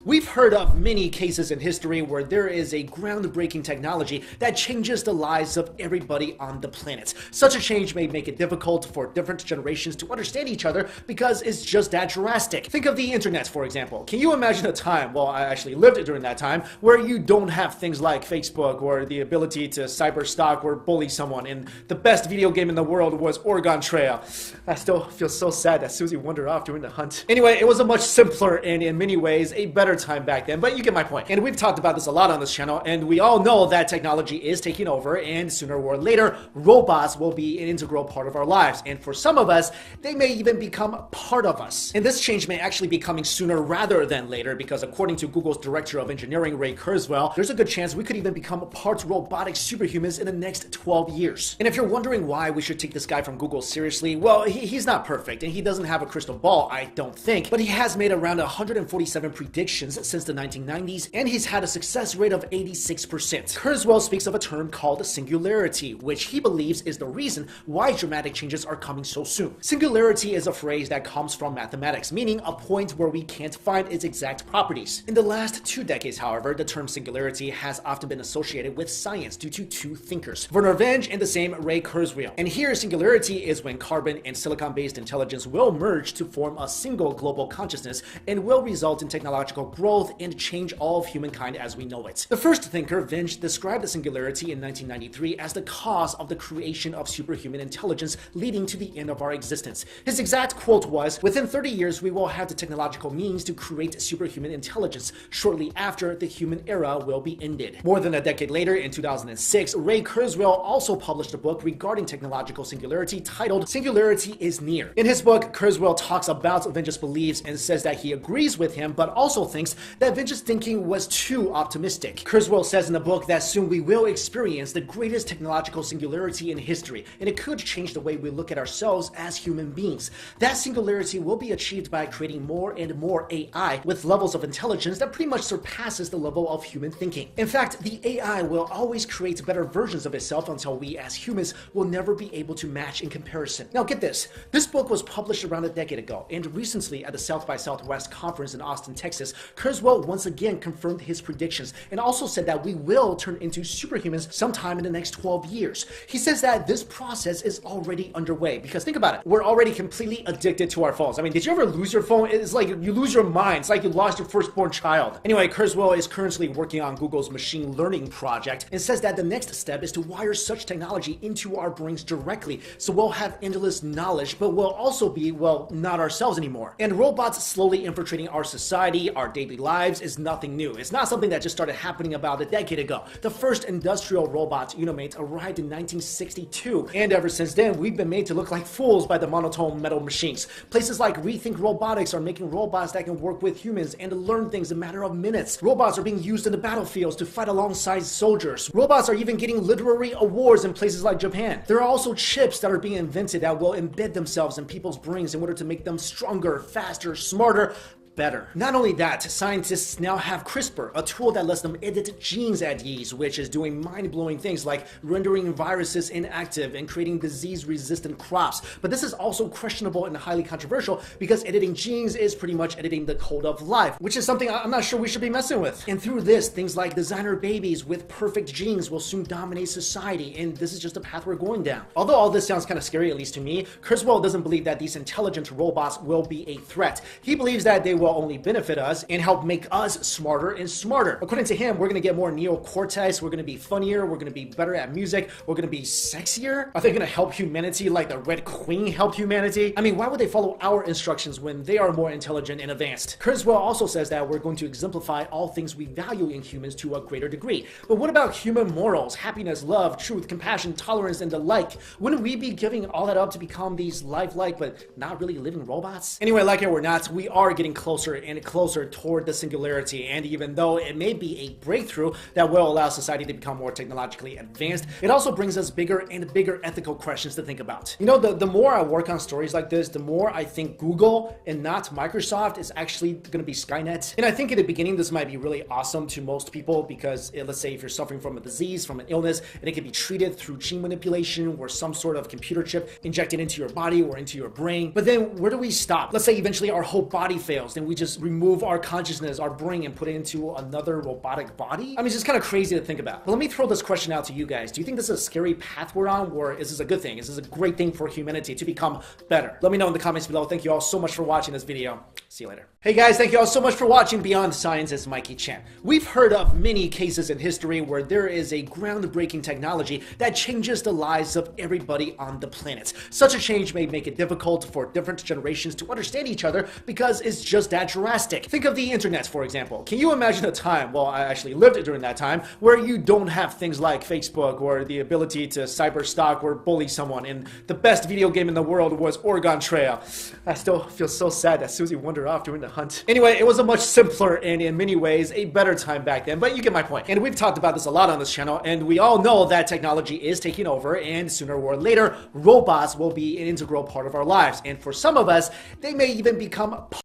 We've heard of many cases in history where there is a groundbreaking technology that changes the lives of everybody on the planet. Such a change may make it difficult for different generations to understand each other because it's just that drastic. Think of the internet, for example. Can you imagine a time, well, I actually lived during that time, where you don't have things like Facebook or the ability to cyber stalk or bully someone, and the best video game in the world was Oregon Trail. I still feel so sad that Susie wandered off during the hunt. Anyway, it was a much simpler and in many ways a better time back then, but you get my point. And we've talked about this a lot on this channel, and we all know that technology is taking over, and sooner or later, robots will be an integral part of our lives. And for some of us, they may even become part of us. And this change may actually be coming sooner rather than later, because according to Google's director of engineering, Ray Kurzweil, there's a good chance we could even become parts robotic superhumans in the next 12 years. And if you're wondering why we should take this guy from Google seriously, well, he's not perfect, and he doesn't have a crystal ball, I don't think, but he has made around 147 predictions since the 1990s, and he's had a success rate of 86%. Kurzweil speaks of a term called singularity, which he believes is the reason why dramatic changes are coming so soon. Singularity is a phrase that comes from mathematics, meaning a point where we can't find its exact properties. In the last 2 decades, however, the term singularity has often been associated with science due to two thinkers, Werner Wendt and the same Ray Kurzweil. And here, singularity is when carbon and silicon-based intelligence will merge to form a single global consciousness and will result in technological growth and change all of humankind as we know it. The first thinker, Wendt, described the singularity in 1993 as the cause of the creation of superhuman intelligence leading to the end of our existence. His exact quote was, "Within 30 years, we will have the technological means to create superhuman intelligence. Shortly after, the human era will be ended." More than a decade later, in 2006, Ray Kurzweil also published a book regarding technological singularity titled "Singularity is Near." In his book, Kurzweil talks about Wendt's beliefs and says that he agrees with him, but also thinks that Wendt's thinking was too optimistic. Kurzweil says in the book that soon we will experience the greatest technological singularity in history, and it could change the way we look at ourselves as human beings. That singularity will be achieved by creating more and more AI with levels of intelligence that pretty much surpasses the level of human thinking. In fact, the AI will always create better versions of itself until we as humans will never be able to match in comparison. Now get this, this book was published around a decade ago, and recently at the South by Southwest conference in Austin, Texas, Kurzweil once again confirmed his predictions and also said that we will turn into superhumans sometime in the next 12 years. He says that this process is already underway, because think about it, we're already completely addicted to our phones. I mean, did you ever lose your phone? It's like you lose your mind. It's like you lost your firstborn child. Anyway, Kurzweil is currently working on Google's machine learning project and says that the next step is to wire such technology into our brains directly, so we'll have endless knowledge, but we'll also be, well, not ourselves anymore. And robots slowly infiltrating our society, our daily lives, is nothing new. It's not something that just started happening about a decade ago. The first industrial robot, Unimate, arrived in 1962, and ever since then, we've been made to look like fools by the monotone metal machines. Places like Rethink Robotics are making robots that can work with humans and learn things in a matter of minutes. Robots are being used in the battlefields to fight alongside soldiers. Robots are even getting literary awards in places like Japan. There are also chips that are being invented that will embed themselves in people's brains in order to make them stronger, faster, smarter, better. Not only that, scientists now have CRISPR, a tool that lets them edit genes at ease, which is doing mind-blowing things like rendering viruses inactive and creating disease-resistant crops. But this is also questionable and highly controversial because editing genes is pretty much editing the code of life, which is something I'm not sure we should be messing with. And through this, things like designer babies with perfect genes will soon dominate society, and this is just the path we're going down. Although all this sounds kind of scary, at least to me, Kurzweil doesn't believe that these intelligent robots will be a threat. He believes that they will only benefit us and help make us smarter and smarter. According to him, we're going to get more neocortex, we're going to be funnier, we're going to be better at music, we're going to be sexier. Are they going to help humanity like the Red Queen helped humanity? I mean, why would they follow our instructions when they are more intelligent and advanced? Kurzweil also says that we're going to exemplify all things we value in humans to a greater degree. But what about human morals, happiness, love, truth, compassion, tolerance, and the like? Wouldn't we be giving all that up to become these lifelike but not really living robots? Anyway, like it or not, we are getting closer and closer toward the singularity, and even though it may be a breakthrough that will allow society to become more technologically advanced, it also brings us bigger and bigger ethical questions to think about. You know, the more I work on stories like this, the more I think Google and not Microsoft is actually going to be Skynet. And I think in the beginning this might be really awesome to most people because let's say if you're suffering from a disease, from an illness, and it can be treated through gene manipulation or some sort of computer chip injected into your body or into your brain. But then where do we stop? Let's say eventually our whole body fails. and we just remove our consciousness, our brain, and put it into another robotic body? I mean, it's just kind of crazy to think about. But let me throw this question out to you guys. Do you think this is a scary path we're on, or is this a good thing? Is this a great thing for humanity to become better? Let me know in the comments below. Thank you all so much for watching this video. See you later. Hey guys, thank you all so much for watching Beyond Science. It's Mikey Chan. We've heard of many cases in history where there is a groundbreaking technology that changes the lives of everybody on the planet. Such a change may make it difficult for different generations to understand each other because it's just that drastic. Think of the internet, for example. Can you imagine a time, well, I actually lived during that time, where you don't have things like Facebook or the ability to cyber stalk or bully someone, and the best video game in the world was Oregon Trail. I still feel so sad that Susie wandered off during the hunt. Anyway, it was a much simpler and in many ways a better time back then, but you get my point. And we've talked about this a lot on this channel, and we all know that technology is taking over, and sooner or later, robots will be an integral part of our lives. And for some of us, they may even become